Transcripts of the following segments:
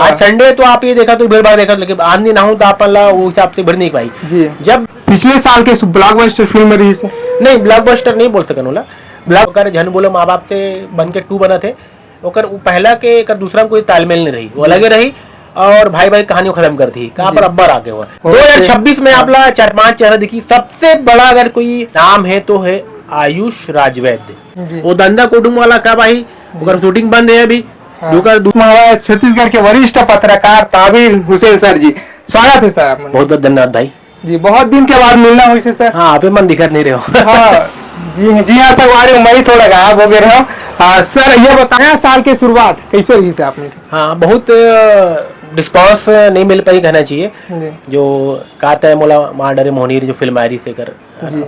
आज संडे तो आप ये देखा तो भीड़ भाड़ देखा, लेकिन आज नहीं ना हो तो आप वो हिसाब से भीड़ नहीं पाई जी। जब पिछले साल के ब्लॉकबस्टर फिल्म रही से नहीं ब्लॉकबस्टर नहीं बोल सकन होला। ब्लॉक झन बोलो माँ बाप से बन के 2 बना थे ओकर पहला के एक दूसरा कोई तालमेल नहीं रही, वो अलगे रही और भाई भाई कहानी खत्म कर दी। कहाँ पर अब्बर आगे हुआ 2026 में आपला 4-5 चेहरा दिखी। सबसे बड़ा अगर कोई नाम है तो है आयुष राजवैद्य। वो धंधा कुटुंब वाला का भाई शूटिंग बंद है अभी। छत्तीसगढ़ के वरिष्ठ पत्रकार ताबिर हुसैन सर जी, स्वागत है सर आप। बहुत बहुत धन्यवाद भाई जी। बहुत दिन के बाद मिलना हुई से सर। हाँ आप मन दिखत नहीं रहे हो। हाँ जी हाँ सर, हमारी उम्र ही थोड़ा गायब हो गए रहे। सर ये बताया साल की शुरुआत कैसे रही से आपने? हाँ बहुत रिस्पॉन्स नहीं मिल पाई कहना चाहिए। जो कहते हैं मोला माँ डरे मोहनीर जो फिल्म आई से कर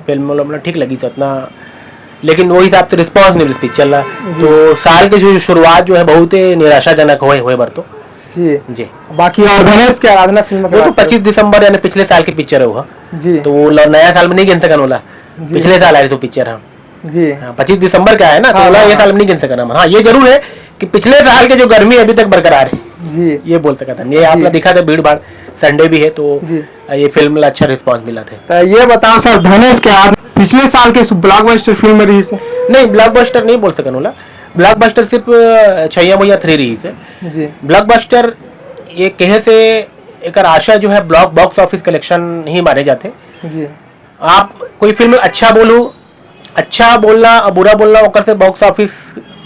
फिल्म मोला ठीक लगी तो उतना, लेकिन वो हिसाब से रिस्पॉन्स नहीं मिलती चल रहा। तो साल की जो शुरुआत जो है बहुत निराशाजनक हुए बर तो जी। बाकी और गणेश की आराधना फिल्म वो तो 25 दिसंबर यानी पिछले साल की पिक्चर है वो जी। तो वो नया साल में नहीं गिन सकन होला, पिछले साल आई तो पिक्चर। हाँ जी 25 दिसंबर का है ना, तो ये साल में नहीं गिन सकन हम। हाँ ये जरूर है कि पिछले साल के जो गर्मी अभी तक बरकरार है जी, ये बोल सकता था। ये आपने दिखा था भीड़ भाड़, संडे भी है तो ये फिल्म में अच्छा रिस्पांस मिला था। तो ये बताओ सर धनेश के पिछले साल के ब्लॉकबस्टर फिल्म रही से? नहीं ब्लॉकबस्टर नहीं बोल सकन होला। ब्लॉकबस्टर सिर्फ छैया मैया 3 रही से जी। ब्लॉकबस्टर ये कहे से एक आशा जो है बॉक्स ऑफिस कलेक्शन ही मारे जाते जी। आप कोई फिल्म अच्छा अच्छा बोलना और बुरा बोलना ओकर से बॉक्स ऑफिस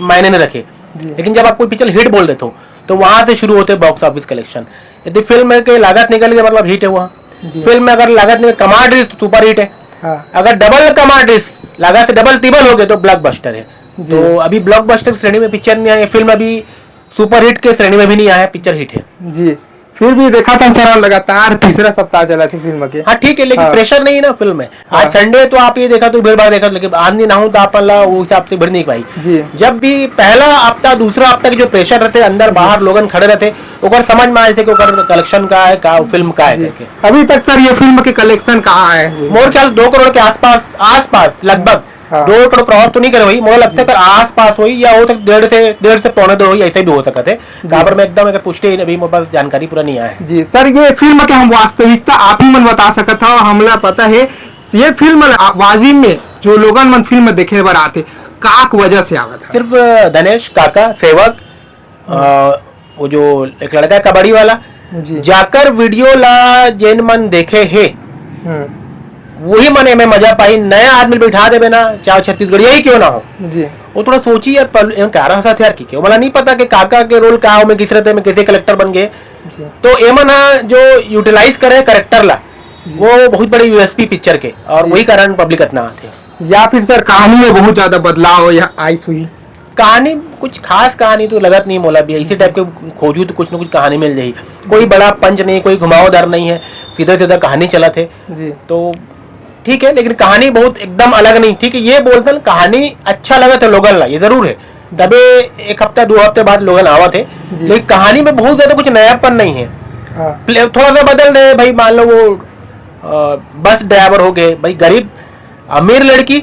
मायने नहीं रखे, लेकिन जब आप कोई पिक्चर हिट बोल देते हो तो वहां से शुरू होते बॉक्स ऑफिस कलेक्शन। यदि फिल्म के लागत निकले मतलब हिट है वहाँ। फिल्म में अगर लागत निकले कमांड रिस्क तो सुपर हिट है। अगर डबल कमांड रिस्क लागत से डबल ट्रिपल हो गए तो ब्लॉकबस्टर है। तो अभी ब्लॉकबस्टर श्रेणी में पिक्चर नहीं आया, फिल्म अभी सुपर हिट के श्रेणी में भी नहीं आया, पिक्चर हिट है जी। फिर भी देखा था सर लगातार तीसरा सप्ताह चला थी फिल्म के। हाँ ठीक है, लेकिन प्रेशर नहीं है ना फिल्म में। आज संडे तो आप ये देखा तो भीड़ भाड़ देखा, लेकिन आज नहीं ना हो तो आप वो हिसाब से भीड़ नहीं पाई जी। जब भी पहला हफ्ता दूसरा हफ्ता के जो प्रेशर रहते अंदर बाहर लोगन खड़े रहते ओकर समझ में आए थे कि कलेक्शन का है का फिल्म का है करके। अभी तक सर ये फिल्म के कलेक्शन कहाँ है? मोर ख्याल 2 करोड़ के आसपास लगभग 2 करोड़ क्रॉस तो नहीं करे वही, मुझे लगता है आस पास हुई या हो तक 1.5 से 1.25 हुई, ऐसे भी हो सकते है। काबर में एकदम अगर पुष्टि अभी मेरे पास जानकारी पूरा नहीं आया है जी। सर ये फिल्म के हम वास्तविकता आप ही मन बता सकता हो, हमला पता है ये फिल्म वाजिब में जो लोगन मन फिल्म देखे बर आते काक वजह से आवत है? सिर्फ धनेश काका सेवक वो जो एक लड़का है कबड्डी वाला जाकर वीडियो ला जेन मन देखे है वही मने में मजा पाई। नया आदमी बैठा दे ना चाहे छत्तीसगढ़ यही क्यों ना हो जी। वो थोड़ा सोची यार कह रहा था यार की मला नहीं पता कि काका के रोल का हो में किस रहते में कैसे कलेक्टर बन गए। तो एमन जो यूटिलाइज करे करेक्टर ला वो बहुत बड़ी यूएसपी पिक्चर के और वही कारण पब्लिक इतना आते। या फिर सर कहानी में बहुत ज्यादा बदलाव या आई हुई? कहानी कुछ खास कहानी तो लगत नहीं मोला भी, इसी टाइप के खोजू तो कुछ न कुछ कहानी मिल जाएगी। कोई बड़ा पंच नहीं, कोई घुमावदार नहीं है, सीधा सीधा कहानी चला थे तो ठीक है, लेकिन कहानी बहुत एकदम अलग नहीं। ठीक है ये बोलते हैं कहानी अच्छा लगा था लोगन ला, ये जरूर है। तबे 1 हफ्ता 2 हफ्ते बाद लोगन आवा थे, लेकिन कहानी में बहुत ज्यादा कुछ नयापन नहीं है। थोड़ा सा बदल दे भाई, मान लो वो बस ड्राइवर हो गए भाई, गरीब अमीर लड़की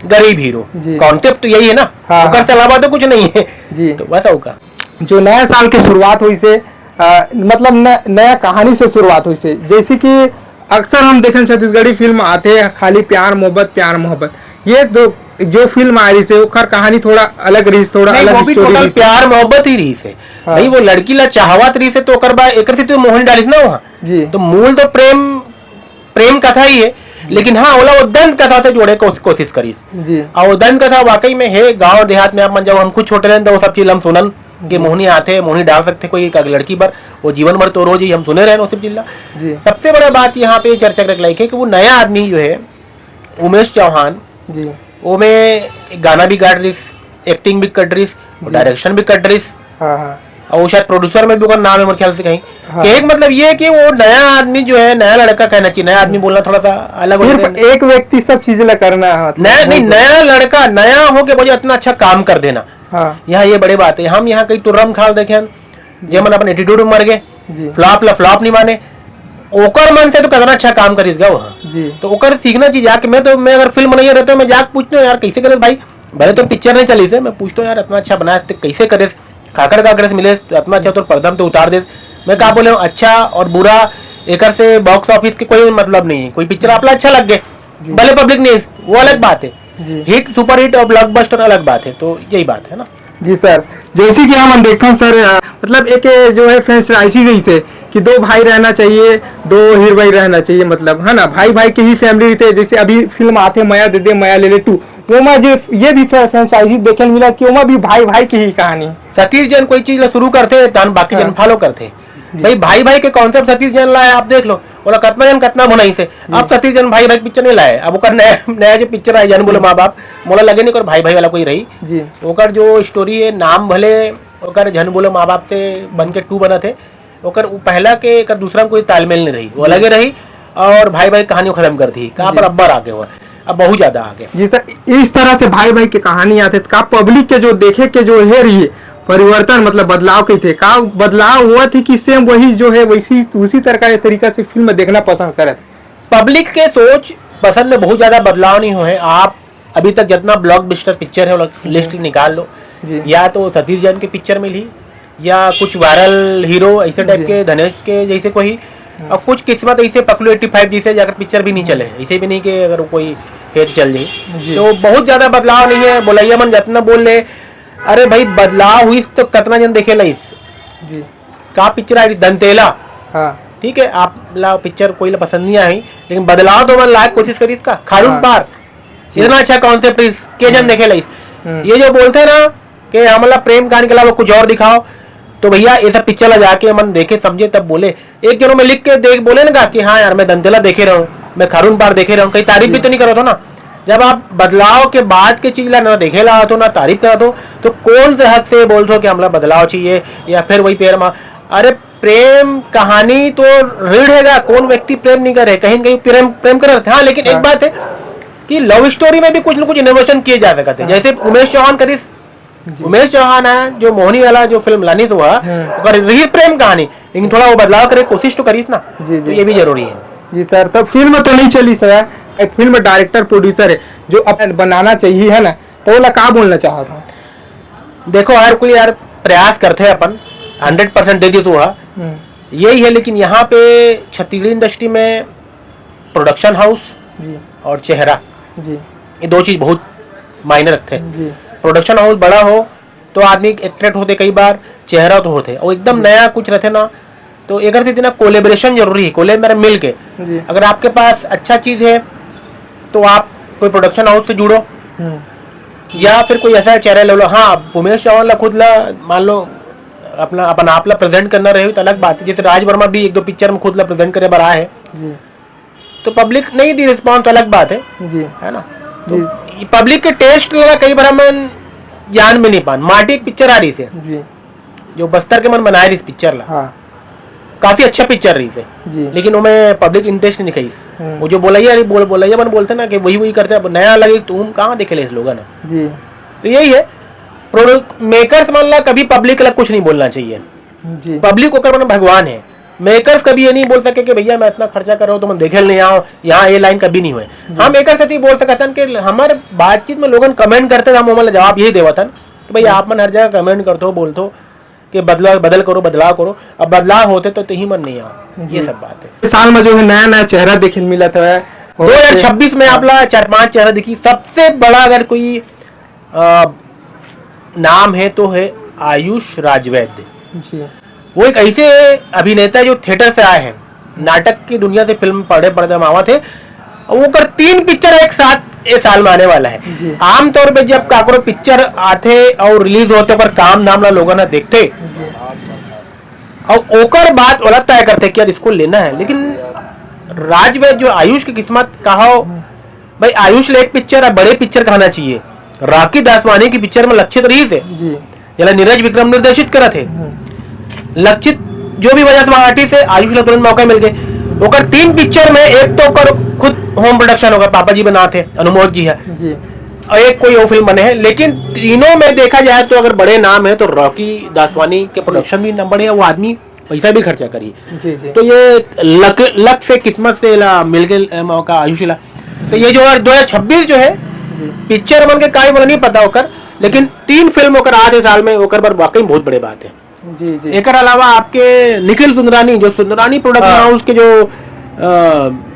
गरीब हीरो, कॉन्सेप्ट तो यही है ना। ओकर से अलावा तो कुछ नहीं है जी। तो वैसा होगा जो नया साल की शुरुआत हुई से मतलब नया कहानी से शुरुआत हुई से, जैसे कि अक्सर हम देखें छत्तीसगढ़ी फिल्म आते हैं खाली प्यार मोहब्बत, ये दो जो फिल्म आ रही है ओकर कहानी थोड़ा अलग रही, थोड़ा अलग वो भी टोटल प्यार मोहब्बत ही रही से भाई। वो लड़की ला चाहवत रही से तो ओकर बाद एकर से तो मोहन डालिस ना वहाँ जी। तो मूल तो प्रेम कथा ही है, लेकिन हाँ ओला वो दंत कथा से जोड़े कोशिश करीस जी। और वो दंत कथा वाकई में है। गाँव देहात में आप मन जब हम खुद छोटे रहे तो वो सब चीज हम सुनन कि मोहनी आते मोहनी डाल सकते कोई लड़की पर, वो जीवन भर तो रोज ही हम सुने रहे सब जिला। सबसे बड़ा बात यहाँ पे चर्चा कर लायक है कि वो नया आदमी जो है उमेश चौहान जी, वो में गाना भी गा रही, एक्टिंग भी कर रही, डायरेक्शन भी कर रही और वो शायद प्रोड्यूसर में भी उसका नाम है मेरे ख्याल से कहीं। एक मतलब ये है कि वो नया आदमी जो है, नया लड़का कहना चाहिए, नया आदमी बोलना थोड़ा सा अलग हो जाता है। एक व्यक्ति सब चीजें करना है, नया लड़का नया हो के वजह इतना अच्छा काम कर देना यहाँ ये बड़ी बात है। हम यहाँ कई तुर्रम खाल देखे जेमन अपन एटीट्यूड में मर गए, फ्लॉप नहीं माने, ओकर मन से तो कितना अच्छा काम करीस गा वहाँ जी। तो ओकर सीखना चाहिए जाके। मैं अगर फिल्म नहीं रहता मैं जाके पूछता हूँ यार कैसे करे भाई, भले तो पिक्चर नहीं चली से, मैं पूछता हूँ यार इतना अच्छा बनाया कैसे करे, खाकर काकर से मिले तो इतना अच्छा तो पर्दम तो उतार दे। मैं क्या बोले अच्छा और बुरा एक से बॉक्स ऑफिस के कोई मतलब नहीं है। कोई पिक्चर आपला अच्छा लग गए भले पब्लिक नहीं वो अलग बात है, हिट सुपर हिट और ब्लॉकबस्टर अलग बात है। तो यही बात है ना जी सर। जैसे कि हम देखते हैं सर, मतलब एक जो है फ्रेंचाइजी गई थे कि दो भाई रहना चाहिए, दो हीरो भाई रहना चाहिए, मतलब है ना, भाई भाई की ही फैमिली रहते। जैसे अभी फिल्म आते माया दे दे माया ले ले 2, वो में जो ये भी फ्रेंचाइजी देखने मिला कि वो भी भाई भाई की ही कहानी। सतीश जैन कोई चीज शुरू करते बाकी जन फॉलो करते भाई। भाई भाई के कॉन्सेप्ट सतीश जैन लाए, आप देख लो बोला कतना जन कतना भुनाई से। अब सतीश जैन भाई भाई पिक्चर नहीं लाए। अब ओकर नया जो पिक्चर है जन बोले माँ बाप मोला लगे नहीं कर भाई भाई वाला कोई रही जी। ओकर जो स्टोरी है नाम भले ओकर जन बोले माँ बाप से बन के 2 बना थे, ओकर पहला के एक दूसरा में कोई तालमेल नहीं रही, वो अलगे रही और भाई भाई कहानी खत्म कर दी। कहाँ पर अब्बर आगे हुआ, अब बहुत ज्यादा आगे जी सर। इस तरह से भाई भाई की कहानी आते का पब्लिक के जो देखे के जो है रही परिवर्तन, मतलब बदलाव के थे का बदलाव हुआ थी कि सेम वही जो है वैसी उसी तरह का तरीका से फिल्म देखना पसंद करे। पब्लिक के सोच पसंद में बहुत ज्यादा बदलाव नहीं हुए। आप अभी तक जितना ब्लॉकबस्टर पिक्चर है लिस्ट निकाल लो, या तो सतीश जैन के पिक्चर में ली या कुछ वायरल हीरो ऐसे टाइप के धनेश के जैसे कोई, और कुछ किस्मत ऐसे पकलू 85 जैसे अगर पिक्चर भी नहीं चले, ऐसे भी नहीं कि अगर कोई फेर चल जाए। तो बहुत ज्यादा बदलाव नहीं है। बोलैया मन जितना बोल ले अरे भाई बदलाव हुई तो कितना जन देखे ला जी। का पिक्चर आई दंतेला, ठीक है आप ला पिक्चर कोई ला पसंद नहीं आई, लेकिन बदलाव तो मन लायक कोशिश करी इसका। खारून पार इतना अच्छा कॉन्सेप्ट के जन देखे ला। ये जो बोलते हैं ना कि हमला प्रेम कहानी के अलावा कुछ और दिखाओ, तो भैया ये सब पिक्चर ला जाके मन देखे समझे तब बोले। एक जनों में लिख के देख बोले ना कि हाँ यार मैं दंतेला देखे रहा हूँ, मैं खारून पार देखे रहा हूँ, कहीं तारीफ भी तो नहीं करो तो ना। जब आप बदलाव के बाद के चीज ला ना देखे ला तो ना तारीफ करा तो कौन से हद से बोल दो कि हमला बदलाव चाहिए या फिर वही पेड़ मार। अरे प्रेम कहानी तो रीढ़ हैगा, कौन व्यक्ति प्रेम नहीं करे, कहीं कहीं प्रेम कर रहे हाँ। लेकिन एक बात है कि लव स्टोरी में भी कुछ न कुछ इनोवेशन किए जा सकते हैं। जैसे उमेश चौहान करी, उमेश चौहान है जो मोहिनी वाला जो फिल्म लानी तो हुआ रही प्रेम कहानी, लेकिन थोड़ा वो बदलाव करे कोशिश तो करीस ना जी, तो ये भी जरूरी है जी सर। तो फिल्म तो नहीं चली सर, एक फिल्म डायरेक्टर प्रोड्यूसर है जो अपन बनाना चाहिए है ना, तो वो क्या बोलना चाहा था। देखो हर कोई यार प्रयास करते हैं अपन 100% दे दी तो यही है। लेकिन यहाँ पे छत्तीसगढ़ इंडस्ट्री में प्रोडक्शन हाउस और चेहरा जी, ये 2 चीज बहुत मायने रखते हैं। प्रोडक्शन हाउस बड़ा हो तो आदमी एट्रैक्ट होते कई बार, चेहरा तो होते और एकदम नया कुछ रहते ना, तो एक से इतना कोलेबरेशन जरूरी है। कोले मेरा मिल के अगर आपके पास अच्छा चीज है तो आप कोई प्रोडक्शन हाउस से जुड़ो या फिर कोई ऐसा चेहरा ले लो। हाँ उमेश चौहान ला खुद ला मान लो अपना अपन आप ला प्रेजेंट करना रहे तो अलग बात है। जैसे राज वर्मा भी 1-2 पिक्चर में खुद ला प्रेजेंट करे बड़ा है जी। तो पब्लिक नहीं दी रिस्पॉन्स तो अलग बात है जी, है ना। तो पब्लिक के टेस्ट लगा कई बार हम जान में नहीं पान। माटी एक पिक्चर आ रही से जी, जो बस्तर के मन बनाए रही इस पिक्चर ला काफी अच्छा पिक्चर रही से जी। लेकिन मैं पब्लिक इंटरेस्ट नहीं दिखाई। वो जो बोलैया बोलैया मन बोलते ना कि वही करते अब नया लगे तुम कहाँ देखे इस लोग ना जी। तो यही है प्रोडक्ट मेकर्स मान ला कभी पब्लिक ला कुछ नहीं बोलना चाहिए जी। पब्लिक को कर भगवान है। मेकर्स कभी ये नहीं बोल सके कि भैया मैं इतना खर्चा कर रहा हूँ तो मैं देखे नहीं आओ, यहाँ ये लाइन कभी नहीं हुए। हाँ मेकर्स ऐसे बोल सकते कि हमारे बातचीत में लोगन कमेंट करते थे, हम जवाब यही देवा था कि भाई आप मन हर जगह कमेंट करते हो बोलते हो कि बदल करो बदलाव करो, अब बदलाव होते तो ही मन नहीं आओ। ये सब बात है। इस साल में जो है नया नया चेहरा देखने मिला था 2026 में आप 4-5 चेहरा दिखी। सबसे बड़ा अगर कोई नाम है तो है आयुष राजवैद्य जी। वो एक ऐसे अभिनेता जो थिएटर से आए हैं, नाटक की दुनिया से फिल्म पढ़े मावा थे, वो कर 3 पिक्चर एक साथ इस साल में आने वाला है। आमतौर पे जब काकरो पिक्चर आते और रिलीज होते पर काम नाम ला लोगों ने देखते और ओकर बात वाला तय करते कि यार इसको लेना है। लेकिन राजवैद्य जो आयुष की किस्मत कहो भाई, आयुष ले एक पिक्चर बड़े पिक्चर कहना चाहिए। राखी दासवानी की पिक्चर में लक्षित रही थे जला नीरज विक्रम निर्देशित करा थे। लक्षित जो भी वजह से आर्टिस्ट है, आयुष तुरंत मौका मिल गए। ओकर 3 पिक्चर में एक तो कर खुद होम प्रोडक्शन होगा, पापा जी बना थे, अनुमोद जी है जी। और एक कोई वो फिल्म बने हैं। लेकिन तीनों में देखा जाए तो अगर बड़े नाम है तो रॉकी दासवानी के प्रोडक्शन भी नंबर है, वो आदमी पैसा भी खर्चा करिए। तो ये लक से किस्मत से मिल गए मौका आयुष ला। तो ये जो 2026 जो है पिक्चर मन के काय नहीं पता होकर, लेकिन 3 फिल्म ओकर आधे साल में ओकर पर वाकई बहुत बड़े बात है। जी जी। एकर अलावा आपके निखिल सुंदरानी जो सुंदरानी प्रोडक्शन हाउस के जो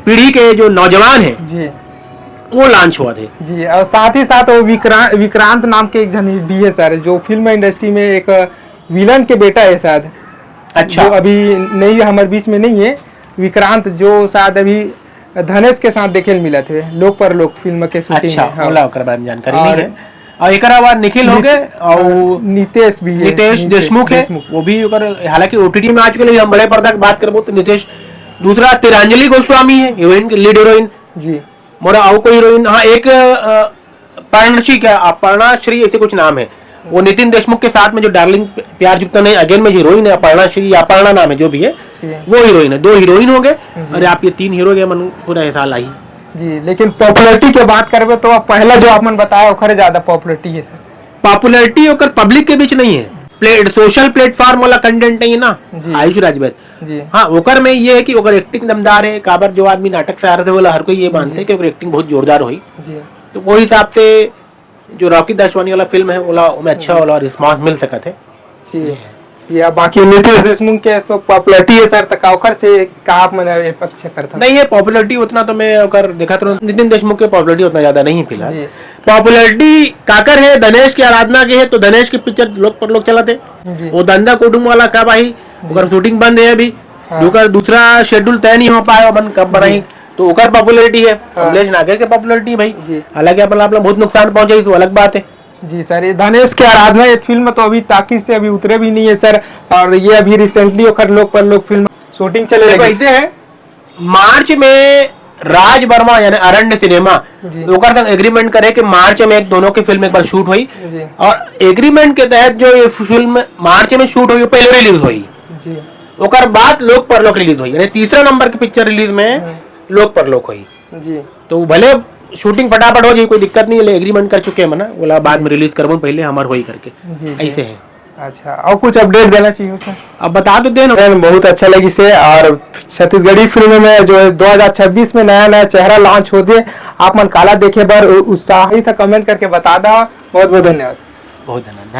पीढ़ी के जो नौजवान हैं जी वो लॉन्च हुआ थे जी। और साथ ही साथ वो विक्रांत नाम के एक जन भी है सर, जो फिल्म इंडस्ट्री में एक विलन के बेटा है शायद। अच्छा। जो अभी नहीं हमारे बीच में नहीं है, विक्रांत, जो शायद अभी धनेश के साथ देखे मिला थे लोक पर लोक फिल्म के शूटिंग अच्छा, में। हाँ। ओला ओकर बारे में जानकारी नहीं है। और एक अलावा निखिल हो गए और नितेश भी है, नितेश देशमुख है, वो भी ओकर हालांकि ओटीटी में आ चुके, लेकिन हम बड़े पर्दा की बात करबो तो नितेश। दूसरा तिरांजलि गोस्वामी है, हीरोइन लीड हीरोइन जी। मोरा और कोई हीरोइन, हाँ एक पर्णश्री क्या अपर्णाश्री ऐसे कुछ नाम है, वो नितिन देशमुख के साथ में जो डार्लिंग प्यार जुगता नहीं अगेन में हीरोइन है, अपर्णाश्री या अपर्णा नाम है जो भी है, वो हीरोइन है। 2 हीरोइन हो गए और आप ये 3 हीरो के मन पूरा साल आई जी। लेकिन पॉपुलैरिटी की बात करबे तो पहला जो आपने बताया ओखरे ज्यादा पॉपुलैरिटी है सर। पॉपुलैरिटी होकर पब्लिक के बीच नहीं है, सोशल प्लेटफॉर्म वाला कंटेंट नहीं है ना आयुष राजवैद जी। हाँ ओकर में ये है कि ओकर एक्टिंग दमदार है, काबर जो आदमी नाटक से आ रहे थे बोला हर कोई ये मानते हैं कि ओकर एक्टिंग बहुत जोरदार हुई जी। तो वो हिसाब से जो रॉकी दशवानी वाला फिल्म है ओला में अच्छा वाला रिस्पांस मिल सका थे जी। या बाकी नितेश देशमुख के सब पॉपुलैरिटी है सर, तक ओकर से का आप मने पक्ष करता नहीं है पॉपुलैरिटी उतना तो मैं ओकर देखा तो नितिन देशमुख के पॉपुलैरिटी उतना ज्यादा नहीं फिलहाल। पॉपुलैरिटी काकर है धनेश की आराधना के है, तो धनेश की पिक्चर लोग पर लोग चलाते, वो धंधा कुटुंब वाला कब आई, ओकर शूटिंग बंद है अभी, ओकर दूसरा शेड्यूल तय नहीं हो पाया बन कब बनाई, तो ओकर पॉपुलैरिटी है। कमलेश नागर के पॉपुलैरिटी भाई, हालांकि अपना बहुत नुकसान पहुंचे तो अलग बात है जी सर। ये धनेश के आराधना ये फिल्म तो अभी टाकी से अभी उतरे भी नहीं है सर, और ये अभी रिसेंटली ओकर लोक पर लोक फिल्म शूटिंग चले लगी। ऐसे है मार्च में राज वर्मा यानी अरण्य सिनेमा ओकर संग एग्रीमेंट करे कि मार्च में एक दोनों की फिल्म एक बार शूट हुई, और एग्रीमेंट के तहत जो ये फिल्म मार्च में शूट हुई पहले रिलीज हुई जी। ओकर बाद लोक पर लोक रिलीज हुई, यानी तीसरा नंबर की पिक्चर रिलीज में लोक पर लोक हुई जी। तो भले शूटिंग फटाफट हो जाए कोई दिक्कत नहीं है, एग्रीमेंट कर चुके हैं मना बोला बाद में रिलीज करबो पहले हमार होई करके जी, ऐसे है। अच्छा, और कुछ अपडेट देना चाहिए सर? अब बता तो देना। बहुत अच्छा लगी से, और छत्तीसगढ़ी फिल्म में जो 2026 में नया नया चेहरा लॉन्च हो दे, आप मन काला देखे बर उत्साहित कमेंट करके बता दा। बहुत बहुत धन्यवाद। बहुत धन्यवाद।